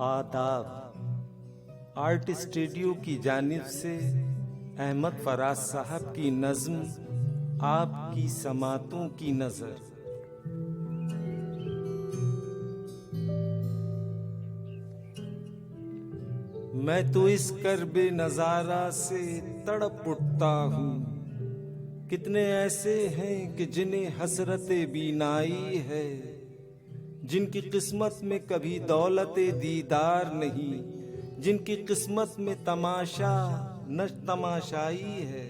आदाब। Art studio की जानिब से अहमद फराज साहब की नज़्म आपकी समातों की नज़र। मैं तो इस कर्बे नज़ारा से तड़प उठता हूँ। कितने ऐसे हैं कि जिन्हें हसरते बीनाई है, जिनकी किस्मत में कभी दौलते दीदार नहीं, जिनकी किस्मत में तमाशा न तमाशाई है।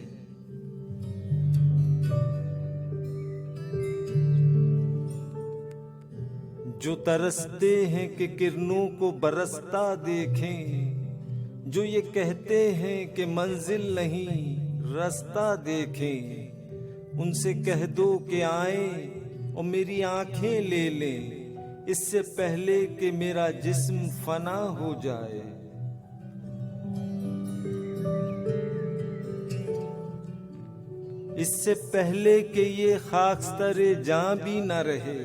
जो तरसते हैं कि किरणों को बरसता देखें, जो ये कहते हैं कि मंजिल नहीं रास्ता देखें, उनसे कह दो कि आएं और मेरी आंखें ले लें, इससे पहले कि मेरा जिस्म फना हो जाए। इससे पहले कि ये खाकस्तरे जां भी न रहे,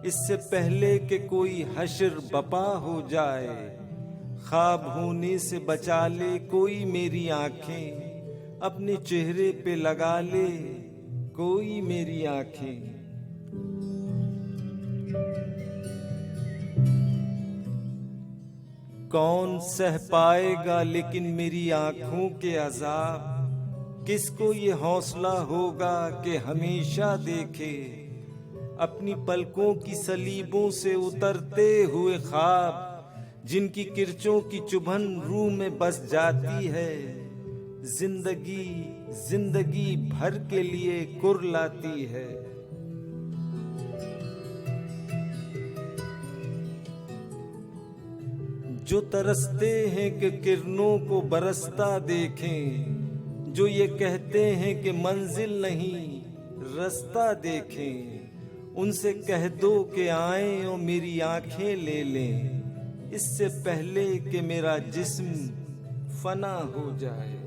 इससे पहले कि कोई हश्र बपा हो जाए। ख्वाब होने से बचा ले कोई मेरी आंखें, अपने चेहरे पे लगा ले कोई मेरी आंखें। कौन सह पाएगा लेकिन मेरी आंखों के अजाब, किसको ये हौसला होगा कि हमेशा देखे अपनी पलकों की सलीबों से उतरते हुए ख्वाब, जिनकी किरचों की चुभन रूह में बस जाती है, जिंदगी जिंदगी भर के लिए कुर्लाती है। जो तरसते हैं कि किरणों को बरसता देखें, जो ये कहते हैं कि मंजिल नहीं रास्ता देखें, उनसे कह दो कि आएं और मेरी आंखें ले लें, इससे पहले कि मेरा जिस्म फना हो जाए।